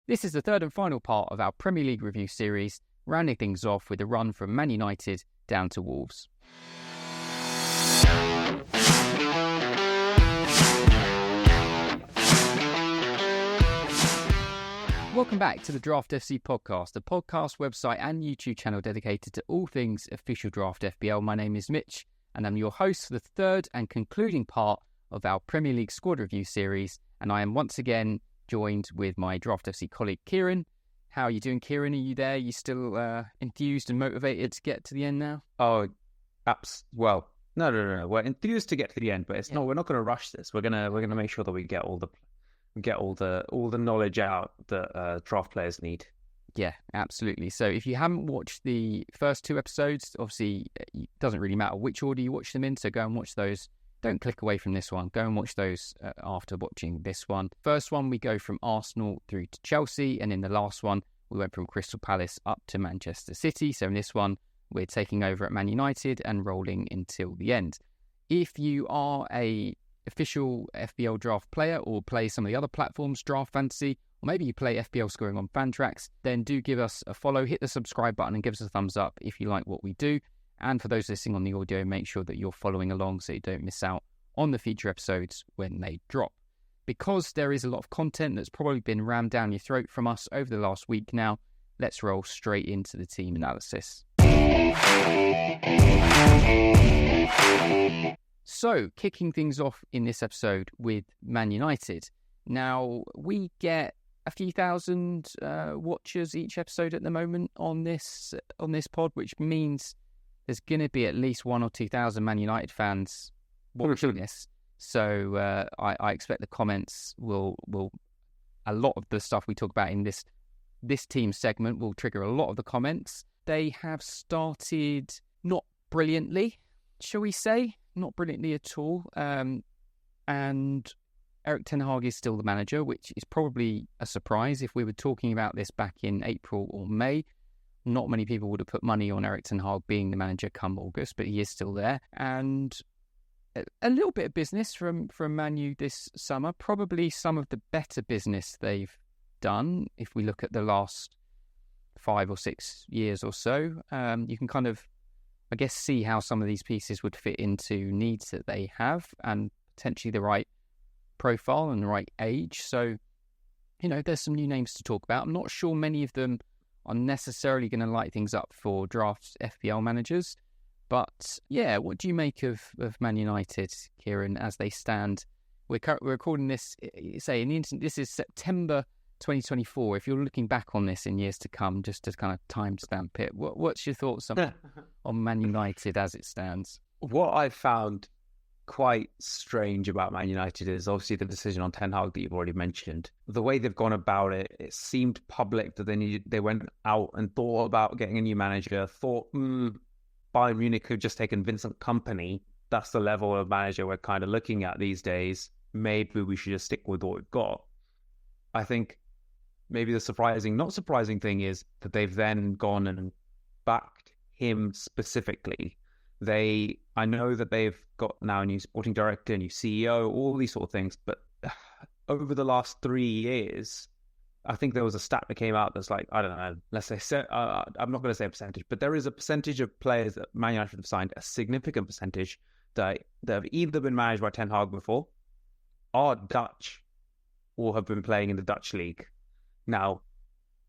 This is the third and final part of our Premier League review series, rounding things off with a run from Man United down to Wolves. Welcome back to the Draft FC podcast, a podcast, website and YouTube channel dedicated to all things official Draft FPL. My name is Mitch and I'm your host for the third and concluding part of our Premier League squad review series, and I am once again joined with my Draft FC colleague Kiran. How are you doing, Kiran? Are you there? Are you still enthused and motivated to get to the end now? Oh, well, no. We're enthused to get to the end, but it's not. We're not going to rush this. We're gonna make sure that we get all the knowledge out that draft players need. Yeah, absolutely. So if you haven't watched the first two episodes, obviously it doesn't really matter which order you watch them in, so go and watch those. Don't click away from this one. Go and watch those after watching this one. First one, we go from Arsenal through to Chelsea, and in the last one, we went from Crystal Palace up to Manchester City. So in this one, we're taking over at Man United and rolling until the end. If you are a official FPL draft player or play some of the other platforms, Draft Fantasy, or maybe you play FPL scoring on Fantrax, then do give us a follow, hit the subscribe button and give us a thumbs up if you like what we do. And for those listening on the audio, make sure that you're following along so you don't miss out on the future episodes when they drop. Because there is a lot of content that's probably been rammed down your throat from us over the last week now, let's roll straight into the team analysis. So, kicking things off in this episode with Man United. Now, we get a few thousand watchers each episode at the moment on this pod, which means there's going to be at least 1,000 or 2,000 Man United fans watching this. So I expect the comments will a lot of the stuff we talk about in this team segment will trigger a lot of the comments. They have started not brilliantly, shall we say? Not brilliantly at all. And Erik ten Hag is still the manager, which is probably a surprise. If we were talking about this back in April or May, not many people would have put money on Erik ten Hag being the manager come August, but he is still there. And a little bit of business from Man U this summer, probably some of the better business they've done. If we look at the last 5 or 6 years or so, you can kind of, I guess, see how some of these pieces would fit into needs that they have and potentially the right profile and the right age. So, there's some new names to talk about. I'm not sure many of them are necessarily going to light things up for draft FPL managers. But, yeah, what do you make of Man United, Kiran, as they stand? We're recording this, this is September 2024. If you're looking back on this in years to come, just to kind of timestamp it, what's your thoughts on Man United as it stands? What I found quite strange about Man United is obviously the decision on Ten Hag that you've already mentioned. The way they've gone about it, it seemed public that they went out and thought about getting a new manager, thought, Bayern Munich have just taken Vincent Kompany. That's the level of manager we're kind of looking at these days. Maybe we should just stick with what we've got. I think maybe the not surprising thing is that they've then gone and backed him specifically. I know that they've got now a new sporting director, a new CEO, all these sort of things, but over the last 3 years, I think there was a stat that came out that's like, I don't know, let's say, I'm not going to say a percentage, but there is a percentage of players that Man United have signed, a significant percentage that have either been managed by Ten Hag before, are Dutch, or have been playing in the Dutch league. Now,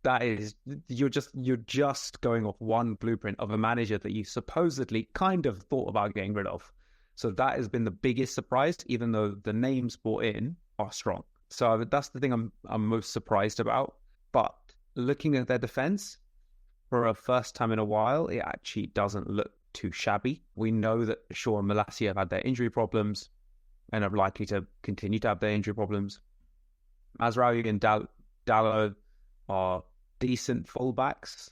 that is, you're just going off one blueprint of a manager that you supposedly kind of thought about getting rid of. So that has been the biggest surprise, even though the names brought in are strong. So that's the thing I'm most surprised about. But looking at their defense, for a first time in a while, it actually doesn't look too shabby. We know that Shaw and Malacia have had their injury problems and are likely to continue to have their injury problems. Mazraoui and Dalot are decent fullbacks.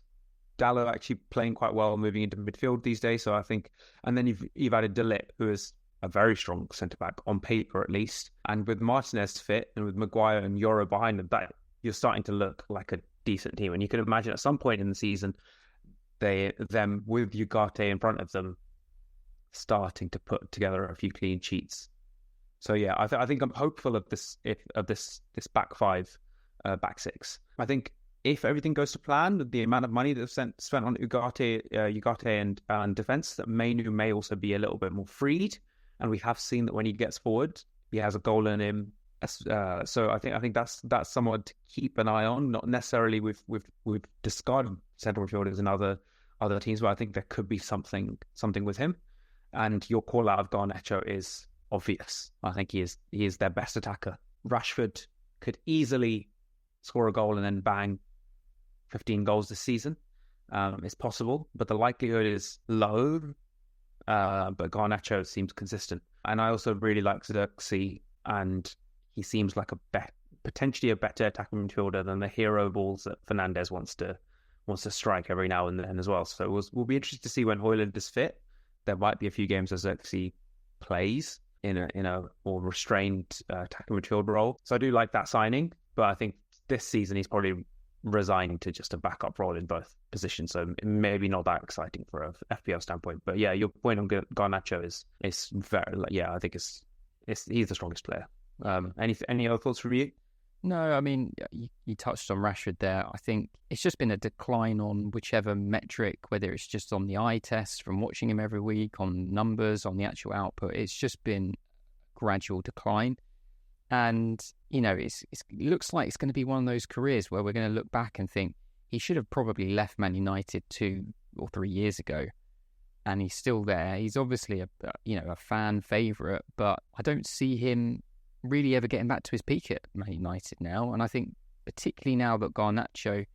Dalot actually playing quite well, moving into midfield these days. So I think, and then you've added De Ligt, who is a very strong centre-back, on paper at least. And with Martinez fit and with Maguire and Yoro behind them, that you're starting to look like a decent team. And you can imagine at some point in the season, them with Ugarte in front of them starting to put together a few clean sheets. So yeah, I think I'm hopeful of this back five back six. I think if everything goes to plan, the amount of money that's spent on Ugarte and defense, that Mainu may also be a little bit more freed. And we have seen that when he gets forward, he has a goal in him. So I think that's somewhat to keep an eye on. Not necessarily we've discarded central midfielders in other teams, but I think there could be something with him. And your call out of Garnacho is obvious. I think he is their best attacker. Rashford could easily score a goal and then bang 15 goals this season. It's possible, but the likelihood is low. But Garnacho seems consistent. And I also really like Xerxes, and he seems like potentially a better attacking midfielder than the hero balls that Fernandes wants to strike every now and then as well. So we'll be interested to see when Højlund is fit. There might be a few games as Xerxes plays in a more restrained attacking midfield role. So I do like that signing, but I think this season he's probably resigned to just a backup role in both positions. So maybe not that exciting for a FPL standpoint. But yeah, your point on Garnacho is very, I think he's the strongest player. Any other thoughts from you? No, I mean, you touched on Rashford there. I think it's just been a decline on whichever metric, whether it's just on the eye test from watching him every week, on numbers, on the actual output. It's just been gradual decline. And, it looks like it's going to be one of those careers where we're going to look back and think he should have probably left Man United 2 or 3 years ago. And he's still there. He's obviously a fan favourite, but I don't see him really ever getting back to his peak at Man United now. And I think particularly now that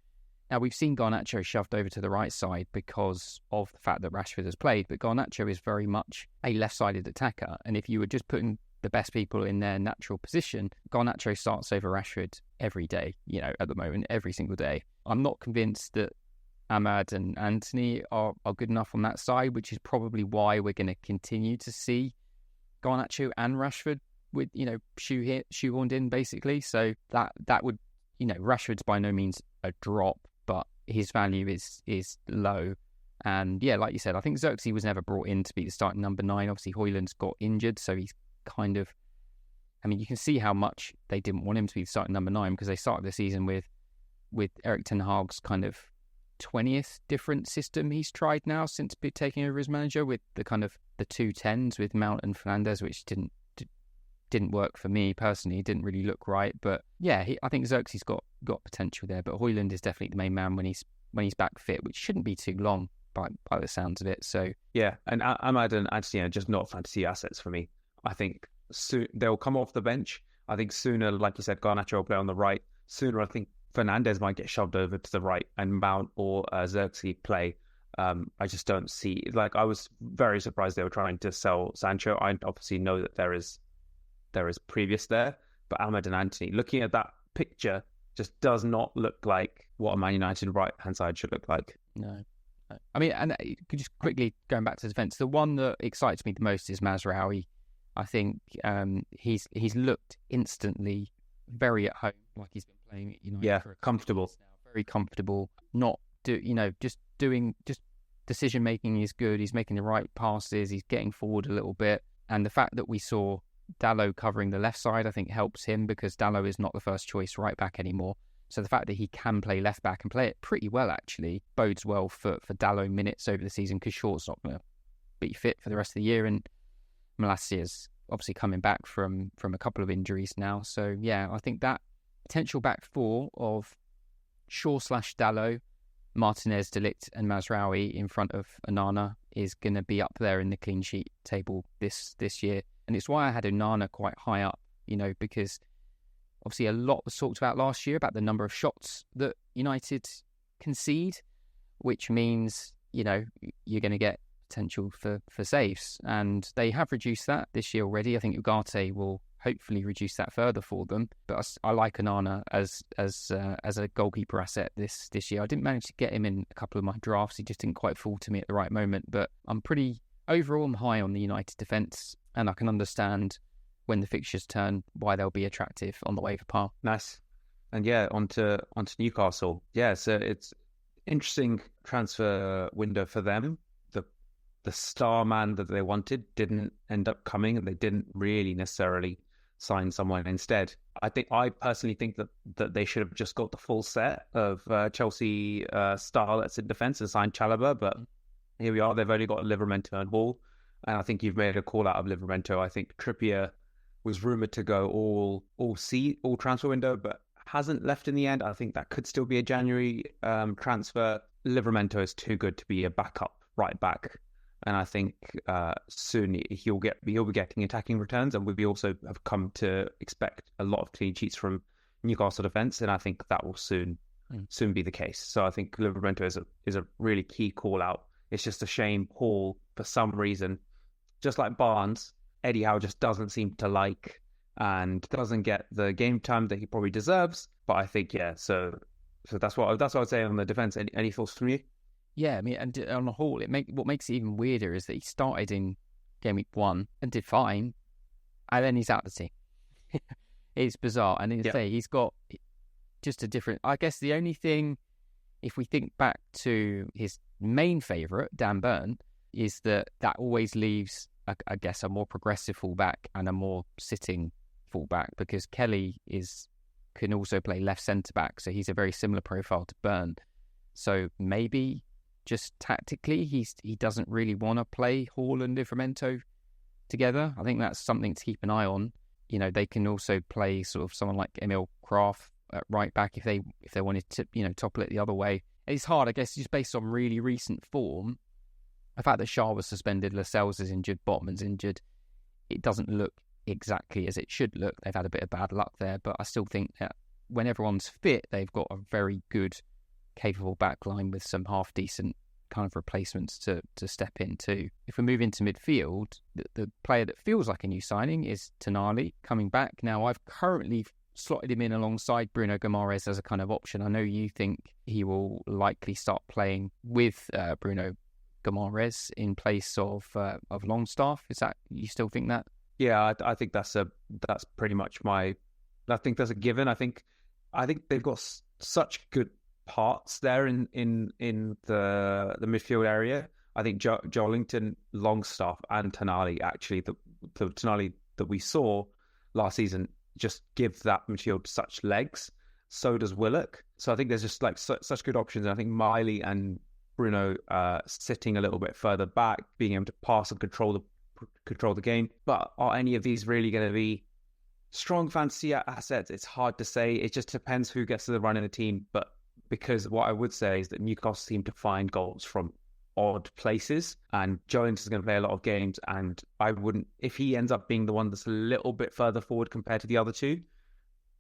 we've seen Garnacho shoved over to the right side because of the fact that Rashford has played, but Garnacho is very much a left-sided attacker. And if you were just putting the best people in their natural position, Garnacho starts over Rashford every day, at the moment, every single day. I'm not convinced that Ahmad and Anthony are good enough on that side, which is probably why we're going to continue to see Garnacho and Rashford with, shoehorned in basically. So that would, Rashford's by no means a drop, but his value is low. And yeah, like you said, I think Xerxes was never brought in to be the starting number 9. Obviously, Højlund's got injured, so he's kind of, you can see how much they didn't want him to be the starting number 9 because they started the season with Erik ten Hag's kind of 20th different system he's tried now since taking over as manager, with the kind of the 2 10s with Mount and Fernandes, which didn't work for me personally. It didn't really look right. But yeah, I think Xerxes got potential there. But Højlund is definitely the main man when he's back fit, which shouldn't be too long by the sounds of it. So yeah, and Ahmad and Anthony are just not fantasy assets for me. I think soon they'll come off the bench. I think sooner, like you said, Garnacho will play on the right. Sooner, I think Fernandes might get shoved over to the right and Mount or Xerxes play. I just don't see. I was very surprised they were trying to sell Sancho. I obviously know that there is previous there, but Ahmad and Anthony, looking at that picture, just does not look like what a Man United right-hand side should look like. No. I mean, and just quickly going back to defence, the one that excites me the most is Mazraoui. I think he's looked instantly very at home, like he's been playing at United for comfortable now, very comfortable. Just decision making is good. He's making the right passes. He's getting forward a little bit, and the fact that we saw Dalot covering the left side, I think helps him because Dalot is not the first choice right back anymore. So the fact that he can play left back and play it pretty well actually bodes well for Dalot minutes over the season, because Short's not going to be fit for the rest of the year, and Malasia's obviously coming back from a couple of injuries now. So yeah, I think that potential back four of Shaw/Dalot, Martinez, De Ligt and Mazraoui in front of Onana is going to be up there in the clean sheet table this year. And it's why I had Onana quite high up, because obviously a lot was talked about last year about the number of shots that United concede, which means, you're going to get potential for saves. And they have reduced that this year already. I think Ugarte will hopefully reduce that further for them. But I like Onana as a goalkeeper asset this year. I didn't manage to get him in a couple of my drafts. He just didn't quite fall to me at the right moment. But I'm high on the United defence, and I can understand when the fixtures turn why they'll be attractive on the waiver pile. Nice. And yeah, onto Newcastle. Yeah, so it's interesting transfer window for them. The star man that they wanted didn't end up coming, and they didn't really necessarily sign someone instead. I personally think that they should have just got the full set of Chelsea starlets in defence and signed Chalobah, but here we are. They've only got Livramento and Hall, and I think you've made a call out of Livramento. I think Trippier was rumoured to go all transfer window, but hasn't left in the end. I think that could still be a January transfer. Livramento is too good to be a backup right back, and I think soon he'll be getting attacking returns, and we also have come to expect a lot of clean sheets from Newcastle defence, and I think that will soon be the case. So I think Livramento is a really key call out. It's just a shame Hall, for some reason, just like Barnes, Eddie Howe just doesn't seem to like and doesn't get the game time that he probably deserves. But I think, so that's what I'd say on the defence. Any thoughts from you? Yeah, I mean, and on the whole, what makes it even weirder is that he started in game week 1 and did fine, and then he's out the team. It's bizarre. And he's got just a different... I guess the only thing, if we think back to his main favourite, Dan Burn, is that always leaves, I guess, a more progressive fullback and a more sitting fullback, because Kelly can also play left centre-back, so he's a very similar profile to Burn. So maybe just tactically, he doesn't really want to play Hall and Livramento together. I think that's something to keep an eye on. You know, they can also play sort of someone like Emil Kraft at right back if they wanted to, topple it the other way. It's hard, I guess, just based on really recent form. The fact that Shah was suspended, Lascelles is injured, Botman's injured, it doesn't look exactly as it should look. They've had a bit of bad luck there, but I still think that when everyone's fit, they've got a very good, capable backline with some half-decent kind of replacements to step into. If we move into midfield, the player that feels like a new signing is Tonali coming back. Now, I've currently slotted him in alongside Bruno Guimaraes as a kind of option. I know you think he will likely start playing with Bruno Guimaraes in place of Longstaff. Is that, you still think that? Yeah, I think that's pretty much I think that's a given. I think they've got such good parts there in the midfield area. I think Joelinton, Longstaff, and Tonali, actually, the Tonali that we saw last season, just give that midfield such legs. So does Willock. So I think there's just like such good options. And I think Miley and Bruno sitting a little bit further back, being able to pass and control the game. But are any of these really going to be strong fantasy assets? It's hard to say. It just depends who gets to the run in the team. But because what I would say is that Newcastle seem to find goals from odd places, and Jones is going to play a lot of games, and I wouldn't, if he ends up being the one that's a little bit further forward compared to the other two,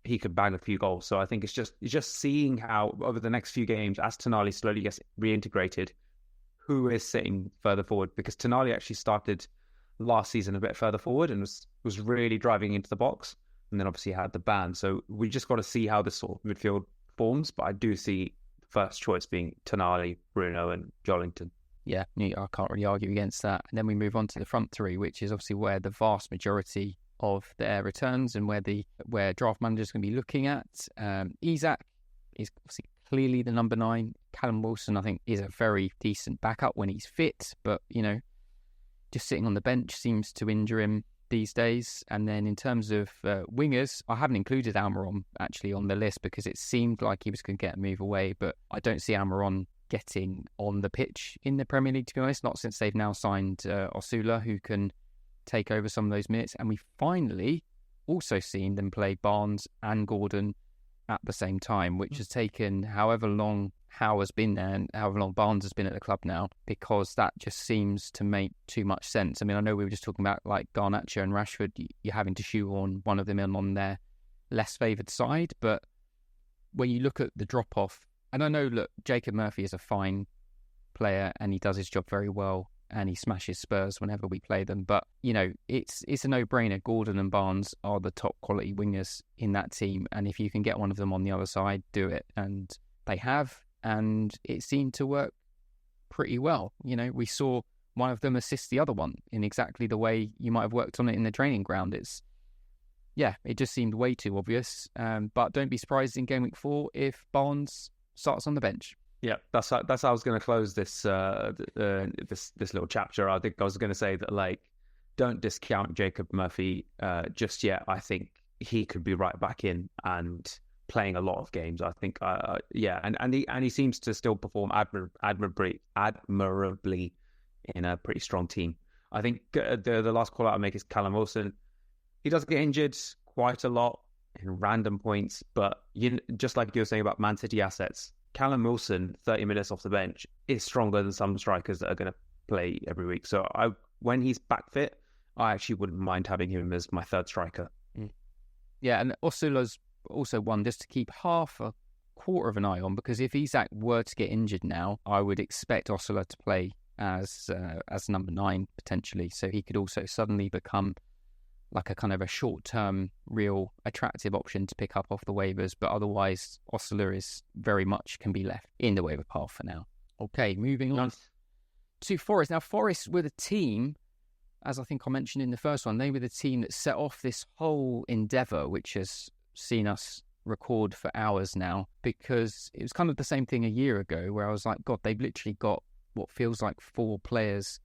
he could bang a few goals. So I think it's just seeing how over the next few games, as Tonali slowly gets reintegrated, who is sitting further forward, because Tonali actually started last season a bit further forward and was really driving into the box, and then obviously had the ban. So we just got to see how this sort of midfield forms, but I do see the first choice being Tonali, Bruno and Joelinton. Yeah, I can't really argue against that. And then we move on to the front three, which is obviously where the vast majority of their returns and where draft managers can be looking at. Isak is obviously clearly the number 9. Callum Wilson, I think, is a very decent backup when he's fit, but just sitting on the bench seems to injure him these days. And then in terms of wingers, I haven't included Almiron actually on the list because it seemed like he was going to get a move away, but I don't see Almiron getting on the pitch in the Premier League, to be honest, not since they've now signed Osula, who can take over some of those minutes. And we finally also seen them play Barnes and Gordon at the same time, which has taken however long Howe has been there and however long Barnes has been at the club now, because that just seems to make too much sense. I mean, I know we were just talking about like Garnacho and Rashford, you're having to shoehorn one of them in on their less favoured side, but when you look at the drop-off, and I know, look, Jacob Murphy is a fine player and he does his job very well and he smashes Spurs whenever we play them. But, it's a no-brainer. Gordon and Barnes are the top quality wingers in that team. And if you can get one of them on the other side, do it. And they have. And it seemed to work pretty well. We saw one of them assist the other one in exactly the way you might have worked on it in the training ground. It just seemed way too obvious. But don't be surprised in game week 4 if Barnes starts on the bench. Yeah, that's how I was going to close this this little chapter. I think I was going to say that don't discount Jacob Murphy just yet. I think he could be right back in and playing a lot of games. I think, and he seems to still perform admirably in a pretty strong team. I think the last call out I make is Callum Wilson. He does get injured quite a lot in random points, but just like you were saying about Man City assets, Callum Wilson, 30 minutes off the bench, is stronger than some strikers that are going to play every week. So when he's back fit, I actually wouldn't mind having him as my third striker. Yeah, and Osula's also one just to keep half a quarter of an eye on, because if Isak were to get injured now, I would expect Osula to play as number 9 potentially. So he could also suddenly become like a kind of a short-term, real attractive option to pick up off the waivers. But otherwise, Osula is very much can be left in the waiver pile for now. Okay, moving on to Forest. Now, Forest were the team, as I think I mentioned in the first one, they were the team that set off this whole endeavour, which has seen us record for hours now, because it was kind of the same thing a year ago where I was like, God, they've literally got what feels like 4 players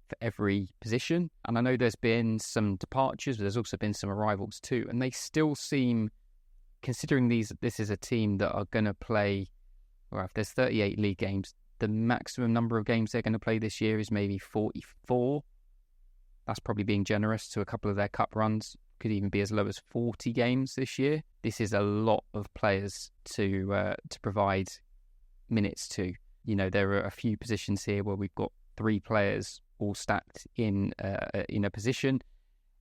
for every position. And I know there's been some departures, but there's also been some arrivals too. And they still seem, considering this is a team that are going to play, or if there's 38 league games, the maximum number of games they're going to play this year is maybe 44. That's probably being generous to a couple of their cup runs. Could even be as low as 40 games this year. This is a lot of players to provide minutes to. You know, there are a few positions here where we've got 3 players all stacked in a position.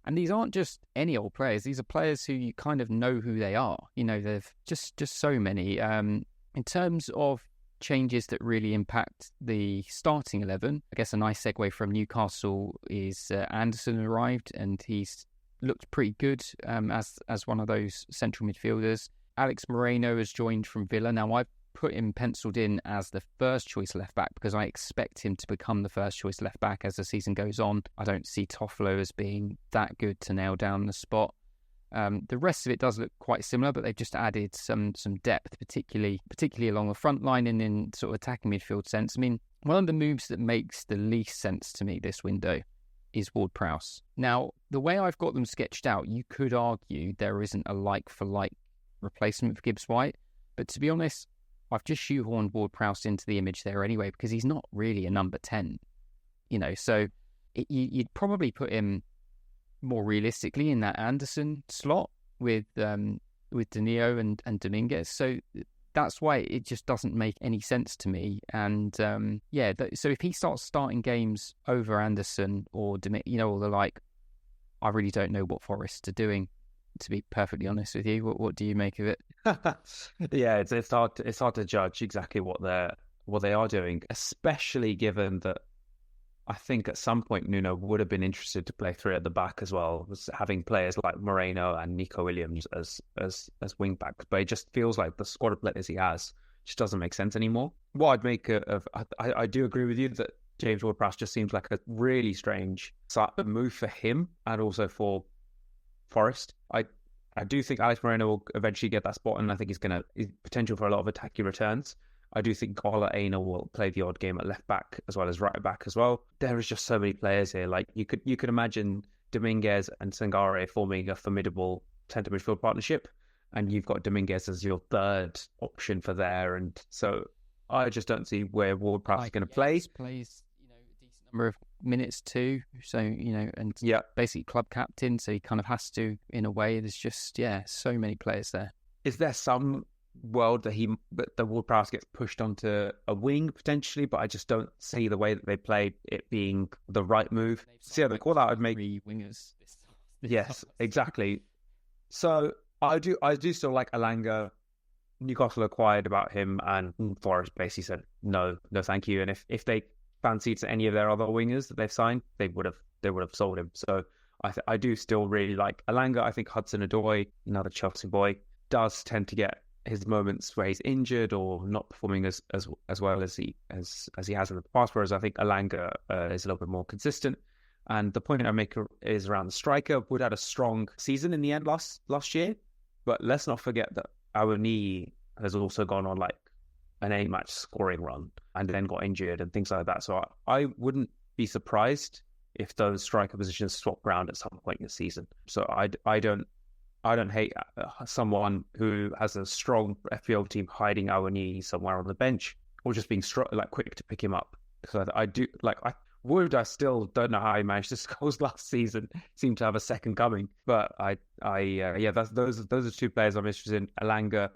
And these aren't just any old players. These are players who you kind of know who they are. You know, they've just so many. In terms of changes that really impact the starting 11, I guess a nice segue from Newcastle is Anderson arrived, and he's looked pretty good as one of those central midfielders. Alex Moreno has joined from Villa. Now, I've put him penciled in as the first choice left back because I expect him to become the first choice left back as the season goes on. I don't see Toffolo as being that good to nail down the spot. The rest of it does look quite similar, but they've just added some depth, particularly along the front line and in sort of attacking midfield sense. I mean, one of the moves that makes the least sense to me this window is Ward-Prowse. Now, the way I've got them sketched out, you could argue there isn't a like-for-like replacement for Gibbs-White, but to be honest, I've just shoehorned Ward-Prowse into the image there anyway, because he's not really a number 10, you know, so you'd probably put him more realistically in that Anderson slot with Danilo and Dominguez. So that's why it just doesn't make any sense to me. And so if he starts starting games over Anderson or or the like, I really don't know what Forest are doing, to be perfectly honest with you. What do you make of it? Yeah, it's hard to judge exactly what they are doing, especially given that I think at some point Nuno would have been interested to play 3 at the back as well, having players like Moreno and Nico Williams as wing backs. But it just feels like the squad of players he has just doesn't make sense anymore. What I'd make I do agree with you that James Ward-Prowse just seems like a really strange move for him and also for Forest. I do think Alex Moreno will eventually get that spot, and I think he's potential for a lot of attacking returns. I do think Ola Aina will play the odd game at left back as well as right back as well. There is just so many players here. Like you could imagine Dominguez and Sangare forming a formidable centre midfield partnership, and you've got Dominguez as your third option for there. And so I just don't see where Ward-Prowse is going to play. Plays, a decent number of minutes too. So and basically club captain, so he kind of has to in a way. There's just so many players there. Is there some world that the Ward-Prowse gets pushed onto a wing potentially, but I just don't see the way that they play it being the right move. So the call out I'd make 3 wingers. Yes, exactly. So I do still like Elanga. Newcastle acquired about him, and Forest basically said no thank you. And if they fancied any of their other wingers that they've signed, they would have sold him. So I do still really like Elanga. I think Hudson-Odoi, another Chelsea boy, does tend to get his moments where he's injured or not performing as well as he has in the past, whereas I think Elanga is a little bit more consistent. And the point I make is around the striker. Wood had a strong season in the end last year, but let's not forget that Awoniyi has also gone on like an 8-match scoring run and then got injured and things like that. So I wouldn't be surprised if those striker positions swap around at some point in the season. So I don't hate someone who has a strong FPL team hiding our knee somewhere on the bench, or just being quick to pick him up. So I do Wood. I still don't know how he managed to score last season. Seemed to have a second coming, but those are two players I'm interested in. Elanga,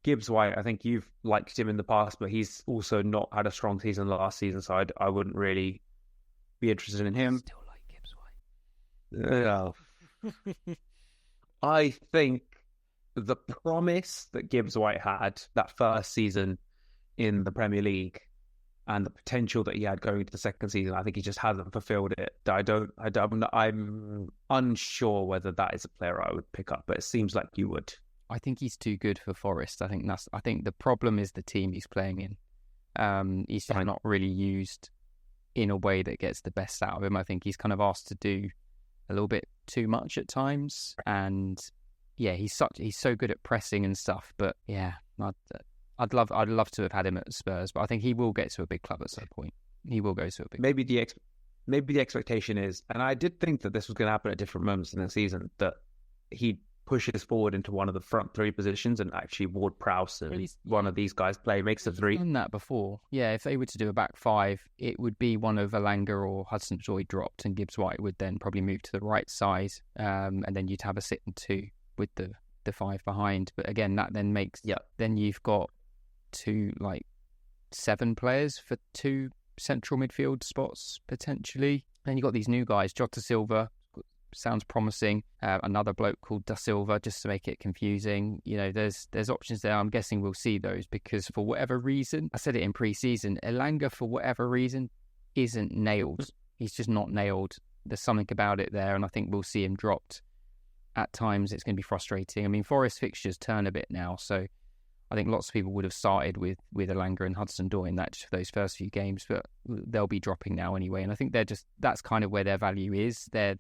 Gibbs White. I think you've liked him in the past, but he's also not had a strong season last season, so I wouldn't really be interested in him. Still like Gibbs White. I think the promise that Gibbs White had that first season in the Premier League and the potential that he had going into the second season, I think he just hasn't fulfilled it. I'm unsure whether that is a player I would pick up, but it seems like you would. I think he's too good for Forest. I think the problem is the team he's playing in. He's just not really used in a way that gets the best out of him. I think he's kind of asked to do a little bit too much at times, and yeah, he's so good at pressing and stuff. But yeah, I'd love to have had him at Spurs, but I think he will get to a big club at some point. He will go to a big. Maybe the expectation is, and I did think that this was going to happen at different moments in the season, that he pushes forward into one of the front three positions, and actually Ward-Prowse and one of these guys makes a three. Done that before, yeah. If they were to do a back five, it would be one of Elanga or Hudson-Odoi dropped, and Gibbs White would then probably move to the right side, and then you'd have a sit and two with the five behind. But again, that then makes then you've got 7 players for 2 central midfield spots potentially. Then you've got these new guys, Jota Silva. Sounds promising. Another bloke called Da Silva, just to make it confusing. You know, there's options there. I'm guessing we'll see those because for whatever reason, I said it in pre-season, Elanga for whatever reason isn't nailed. He's just not nailed. There's something about it there, and I think we'll see him dropped at times. It's going to be frustrating. I mean, Forest fixtures turn a bit now, so I think lots of people would have started with Elanga and Hudson-Odoi in that for those first few games, but they'll be dropping now anyway. And I think that's kind of where their value is. They're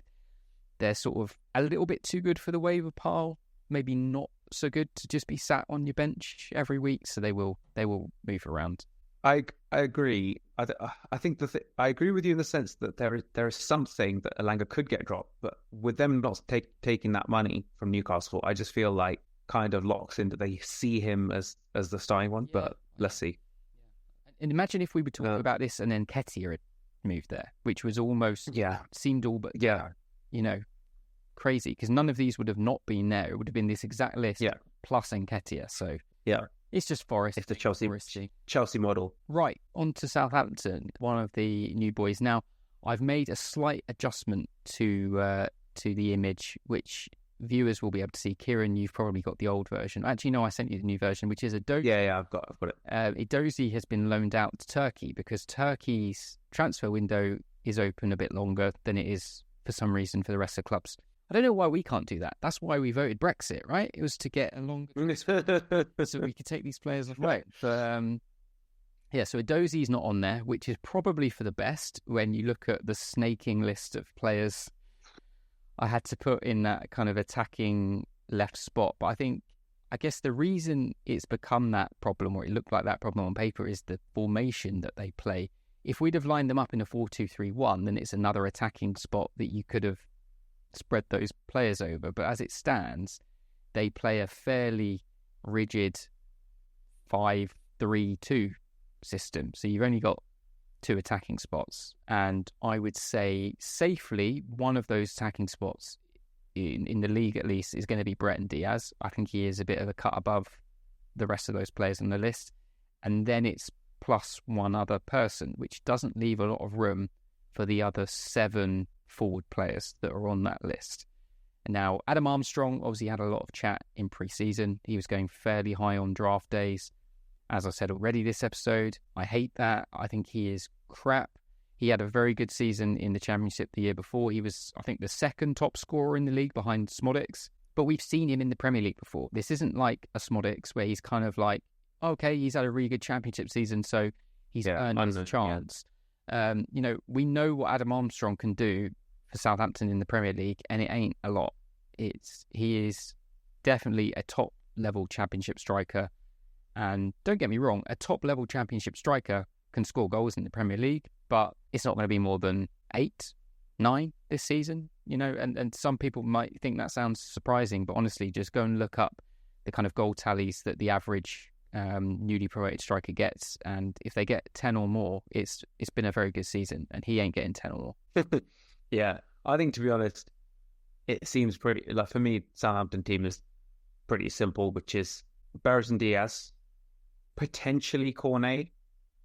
sort of a little bit too good for the waiver pile, maybe not so good to just be sat on your bench every week. So they will move around. I agree. I think I agree with you in the sense that there is something that Elanga could get dropped, but with them not taking that money from Newcastle, I just feel like kind of locks into they see him as the starting one. But let's see. And imagine if we were talking about this and then Nketiah had moved there, which was almost seemed all but crazy, because none of these would have not been there. It would have been this exact list plus Nketiah. So it's just Forest. It's the Chelsea model. Right, on to Southampton, one of the new boys. Now, I've made a slight adjustment to the image, which viewers will be able to see. Kiran, you've probably got the old version. Actually, no, I sent you the new version, which is Edozie. Yeah, I've got it. Edozie has been loaned out to Turkey because Turkey's transfer window is open a bit longer than it is for some reason for the rest of the clubs. I don't know why we can't do that. That's why we voted Brexit, right? It was to get a longer so we could take these players off. Right. But so Edozie's not on there, which is probably for the best when you look at the snaking list of players I had to put in that kind of attacking left spot. But I guess the reason it's become that problem, or it looked like that problem on paper, is the formation that they play. If we'd have lined them up in a 4-2-3-1, then it's another attacking spot that you could have spread those players over. But as it stands, they play a fairly rigid 5-3-2 system. So you've only got 2 attacking spots. And I would say safely, one of those attacking spots in the league at least is going to be Breton Diaz. I think he is a bit of a cut above the rest of those players on the list. And then it's plus one other person, which doesn't leave a lot of room for the other 7 forward players that are on that list. And now, Adam Armstrong obviously had a lot of chat in pre-season. He was going fairly high on draft days. As I said already this episode, I hate that. I think he is crap. He had a very good season in the Championship the year before. He was, I think, the 2nd top scorer in the league behind Smodix. But we've seen him in the Premier League before. This isn't like a Smodix where he's kind of like, okay, he's had a really good Championship season, so he's earned his chance. We know what Adam Armstrong can do for Southampton in the Premier League, and it ain't a lot. He is definitely a top-level Championship striker. And don't get me wrong, a top-level Championship striker can score goals in the Premier League, but it's not going to be more than 8 9 this season, and some people might think that sounds surprising, but honestly, just go and look up the kind of goal tallies that the average newly promoted striker gets, and if they get 10 or more, it's been a very good season, and he ain't getting 10 or more. Yeah, I think, to be honest, it seems pretty, like, for me, Southampton team is pretty simple, which is Barrett and Diaz, potentially Cornet,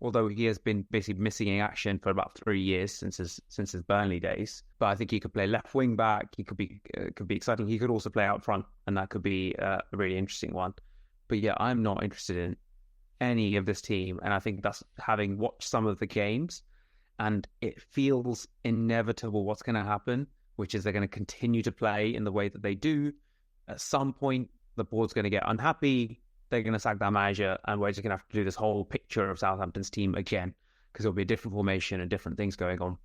although he has been basically missing in action for about 3 years since his Burnley days. But I think he could play left wing back. He could be exciting. He could also play out front, and that could be a really interesting one. But yeah, I'm not interested in any of this team, and I think that's having watched some of the games, and it feels inevitable what's going to happen, which is they're going to continue to play in the way that they do. At some point, the board's going to get unhappy. They're going to sack their manager, and we're just going to have to do this whole picture of Southampton's team again, because there'll be a different formation and different things going on.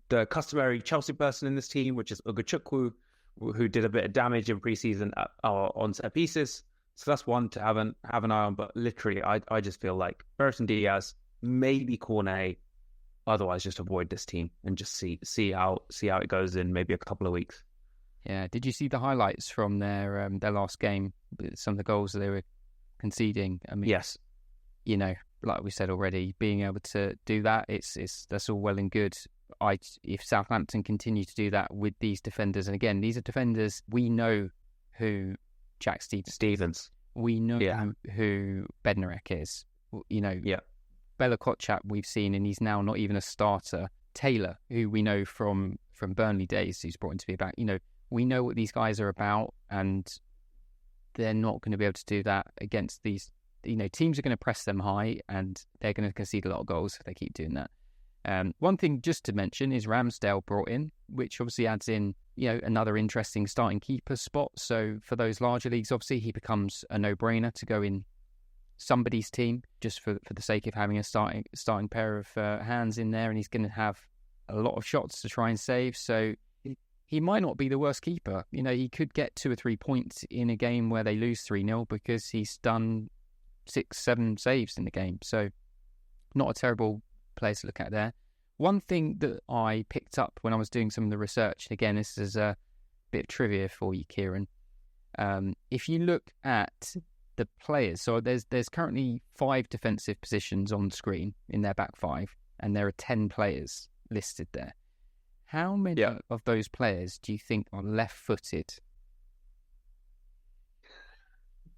The customary Chelsea person in this team, which is Ugochukwu, who did a bit of damage in pre-season on set pieces. So that's one to have an eye on. But literally, I just feel like Burton Diaz, maybe Cornet, otherwise just avoid this team and just see how it goes in maybe a couple of weeks. Yeah. Did you see the highlights from their last game? Some of the goals that they were conceding. I mean, yes, like we said already, being able to do that, that's all well and good. If Southampton continue to do that with these defenders, and again, these are defenders, we know who Jack Stevens. We know who Bednarek is. Bella Kotchap we've seen, and he's now not even a starter. Taylor, who we know from Burnley days, who's brought in to be back. We know what these guys are about, and they're not going to be able to do that against these. Teams are going to press them high, and they're going to concede a lot of goals if they keep doing that. One thing just to mention is Ramsdale brought in, which obviously adds in, another interesting starting keeper spot. So for those larger leagues, obviously he becomes a no-brainer to go in somebody's team just for the sake of having a starting pair of hands in there, and he's going to have a lot of shots to try and save. So he might not be the worst keeper. He could get 2 or 3 points in a game where they lose 3-0 because he's done 6-7 saves in the game. So not a terrible player to look at there. One thing that I picked up when I was doing some of the research, and again, this is a bit of trivia for you, Kieran. If you look at the players, so there's currently 5 defensive positions on the screen in their back 5, and there are 10 players listed there. How many of those players do you think are left-footed?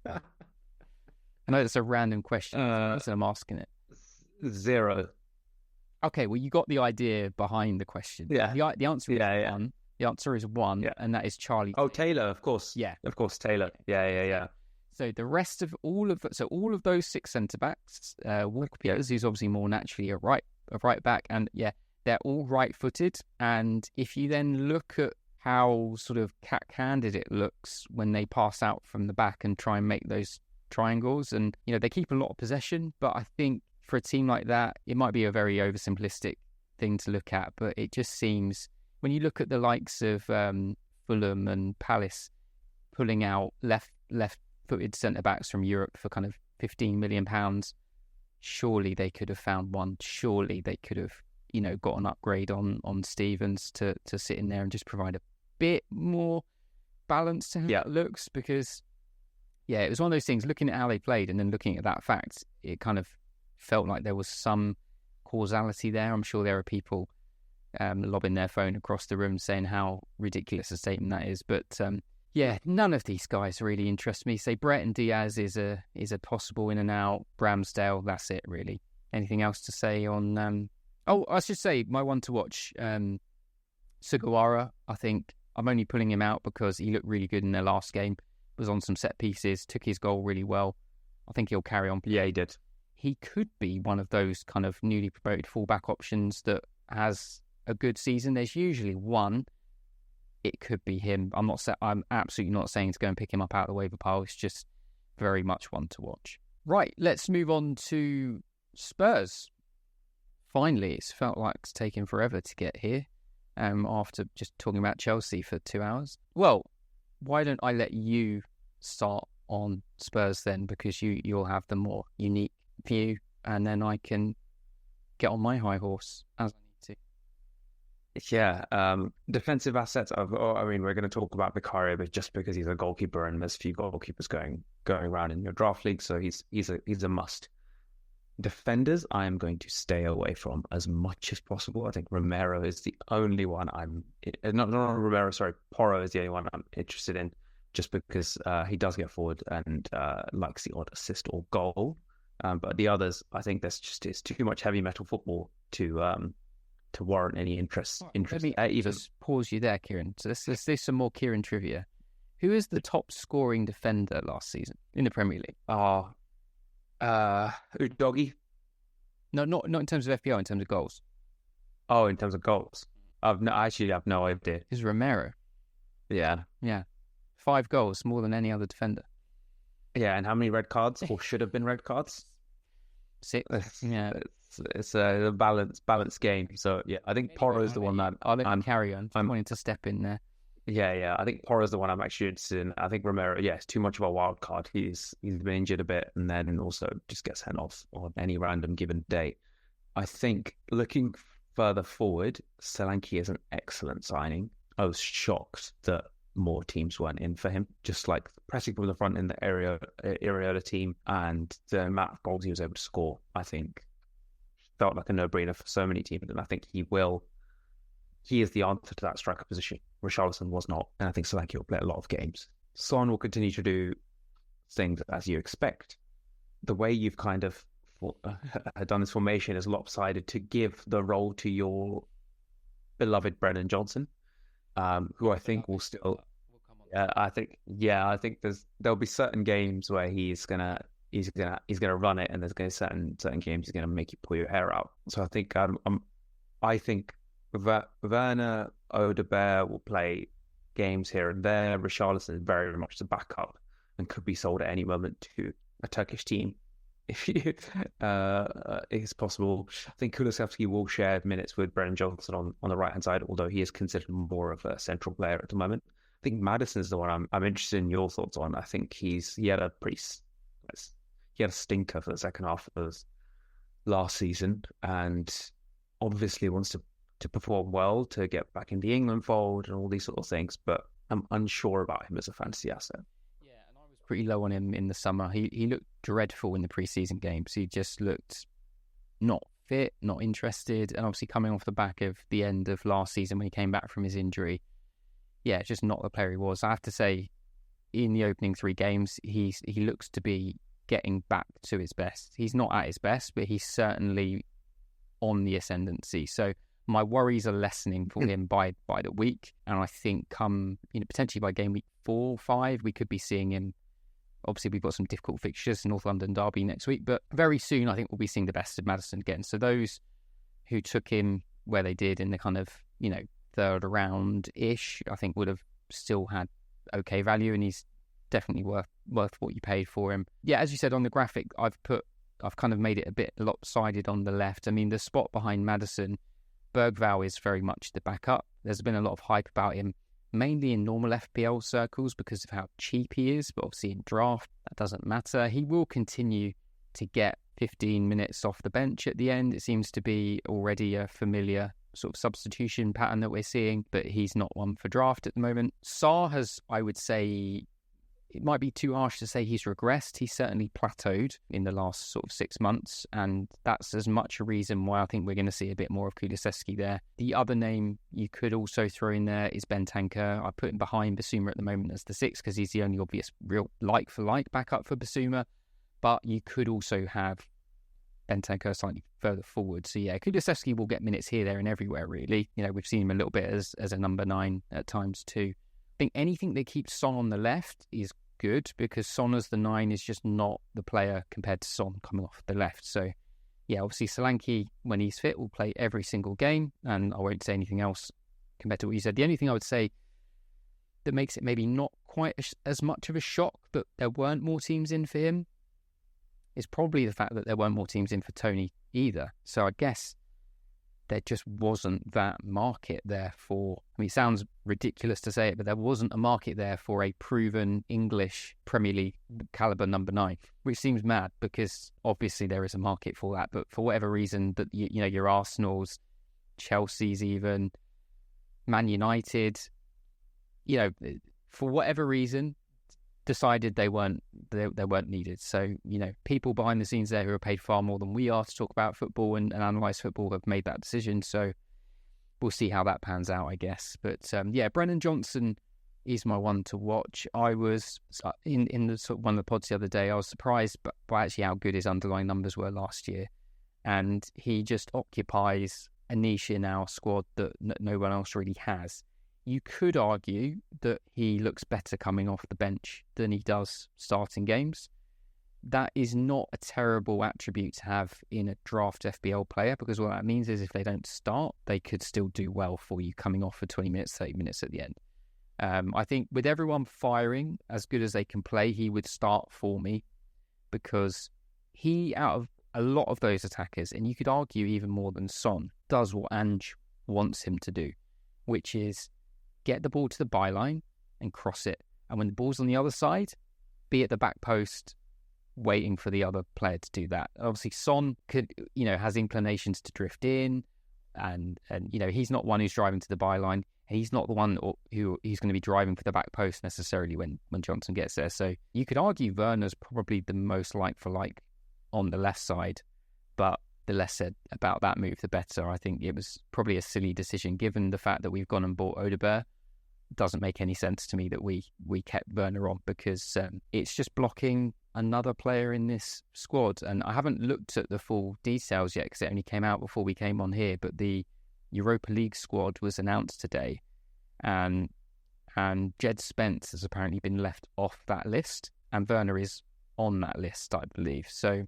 I know that's a random question, so I'm asking it. 0. Okay, well, you got the idea behind the question. Yeah. The answer is 1. The answer is 1, and that is Charlie. Oh, Taylor, of course. Yeah. Of course, Taylor. Yeah. So the rest of all of those 6 centre-backs, Walker-Peters, who's obviously more naturally a right back, and they're all right-footed. And if you then look at how sort of cat-handed it looks when they pass out from the back and try and make those triangles, and they keep a lot of possession, but I think for a team like that, it might be a very oversimplistic thing to look at, but it just seems, when you look at the likes of Fulham and Palace pulling out left-footed centre-backs from Europe for kind of £15 million, surely they could have found one. Surely they could have, got an upgrade on Stevens to sit in there and just provide a bit more balance to how it looks, because, it was one of those things, looking at how they played and then looking at that fact, it kind of felt like there was some causality there. I'm sure there are people lobbing their phone across the room saying how ridiculous a statement that is. But none of these guys really interest me. Say Brett and Diaz is a possible in and out. Ramsdale, that's it really. Anything else to say on? I should say my one to watch, Sugawara. I think I'm only pulling him out because he looked really good in their last game. Was on some set pieces, took his goal really well. I think he'll carry on. Yeah, he did. He could be one of those kind of newly promoted fullback options that has a good season. There's usually one. It could be him. I'm absolutely not saying to go and pick him up out of the waiver pile. It's just very much one to watch. Right, let's move on to Spurs. Finally, it's felt like it's taken forever to get here after just talking about Chelsea for 2 hours. Well, why don't I let you start on Spurs then, because you'll have the more unique view, and then I can get on my high horse as I need to. Yeah, defensive assets. I mean, we're going to talk about Vicario, but just because he's a goalkeeper and there's few goalkeepers going around in your draft league, so he's a must. Defenders, I am going to stay away from as much as possible. I think Romero is the only one not Romero. Sorry, Porro is the only one I'm interested in, just because he does get forward and likes the odd assist or goal. But the others, I think it's too much heavy metal football to warrant any interest. Let me just pause you there, Kiran. So let's do some more Kiran trivia. Who is the top scoring defender last season in the Premier League? Udogie? No, not in terms of FPL, in terms of goals. Oh, in terms of goals? I've no idea. It's Romero. Yeah. 5 goals, more than any other defender. Yeah, and how many red cards, or should have been red cards? 6. Yeah. It's a balanced game. So yeah, I think Porro's the one that I'm carry on. I'm wanting to step in there. Yeah. I think Porro's the one I'm actually interested in. I think Romero, it's too much of a wild card. He's been injured a bit, and then also just gets sent off on any random given day. I think looking further forward, Solanke is an excellent signing. I was shocked that more teams weren't in for him. Just like pressing from the front in the Areola team, and the amount of goals he was able to score, I think felt like a no-brainer for so many teams, and I think he is the answer to that striker position. Richarlison was not, and I think Solanke will play a lot of games. Son will continue to do things as you expect. The way you've kind of done this formation is lopsided to give the role to your beloved Brennan Johnson, who I think will still. I think there'll be certain games where he's gonna run it, and there's going to be certain games he's gonna make you pull your hair out. So I think Werner Odegaard will play games here and there. Richarlison is very, very much the backup and could be sold at any moment to a Turkish team if it's possible. I think Kulusevski will share minutes with Brennan Johnson on the right hand side, although he is considered more of a central player at the moment. I think Maddison is the one I'm interested in your thoughts on. I think he had a stinker for the second half of last season, and obviously wants to perform well to get back in the England fold and all these sort of things. But I'm unsure about him as a fantasy asset. Yeah, and I was pretty low on him in the summer. He looked dreadful in the preseason games. He just looked not fit, not interested, and obviously coming off the back of the end of last season when he came back from his injury. Yeah, just not the player he was. I have to say, in the opening 3 games, he looks to be getting back to his best. He's not at his best, but he's certainly on the ascendancy. So my worries are lessening for him by the week, and I think potentially by game week 4 or 5, we could be seeing him. Obviously, we've got some difficult fixtures, North London derby next week, but very soon I think we'll be seeing the best of Maddison again. So those who took him where they did in the kind of 3rd round-ish, I think would have still had okay value, and he's definitely worth what you paid for him. Yeah, as you said on the graphic, I've kind of made it a bit lopsided on the left. I mean, the spot behind Maddison, Bergvall is very much the backup. There's been a lot of hype about him, mainly in normal FPL circles because of how cheap he is, but obviously in draft, that doesn't matter. He will continue to get 15 minutes off the bench at the end. It seems to be already a familiar sort of substitution pattern that we're seeing, but he's not one for draft at the moment. Sarr has, I would say, it might be too harsh to say he's regressed. He's certainly plateaued in the last sort of 6 months, and that's as much a reason why I think we're going to see a bit more of Kulusevski there. The other name you could also throw in there is Bentancur. I put him behind Basuma at the moment as the 6 because he's the only obvious real like-for-like backup for Basuma, but you could also have Bentancur slightly further forward. So yeah, Kulusevski will get minutes here, there and everywhere really. We've seen him a little bit as a number 9 at times too. I think anything that keeps Son on the left is good because Son as the 9 is just not the player compared to Son coming off the left. So yeah, obviously Solanke, when he's fit, will play every single game, and I won't say anything else compared to what you said. The only thing I would say that makes it maybe not quite as much of a shock that there weren't more teams in for him is probably the fact that there weren't more teams in for Tony either. So I guess there just wasn't that market there for, it sounds ridiculous to say it, but there wasn't a market there for a proven English Premier League caliber number 9, which seems mad because obviously there is a market for that. But for whatever reason, that your Arsenals, Chelsea's even, Man United, for whatever reason, decided they weren't needed. So, people behind the scenes there who are paid far more than we are to talk about football and analyse football have made that decision. So we'll see how that pans out, I guess. But Brennan Johnson is my one to watch. I was in the sort of one of the pods the other day. I was surprised by actually how good his underlying numbers were last year, and he just occupies a niche in our squad that no one else really has. You could argue that he looks better coming off the bench than he does starting games. That is not a terrible attribute to have in a draft FPL player, because what that means is if they don't start, they could still do well for you coming off for 20 minutes, 30 minutes at the end. I think with everyone firing as good as they can play, he would start for me, because he, out of a lot of those attackers, and you could argue even more than Son, does what Ange wants him to do, which is get the ball to the byline and cross it. And when the ball's on the other side, be at the back post waiting for the other player to do that. Obviously, Son has inclinations to drift in, and he's not one who's driving to the byline. He's not the one who he's going to be driving for the back post necessarily when Johnson gets there. So you could argue Werner's probably the most like for like on the left side, but the less said about that move, the better. I think it was probably a silly decision given the fact that we've gone and bought Odegaard. Doesn't make any sense to me that we kept Werner on, because it's just blocking another player in this squad. And I haven't looked at the full details yet because it only came out before we came on here, but the Europa League squad was announced today, and Jed Spence has apparently been left off that list, and Werner is on that list, I believe. So,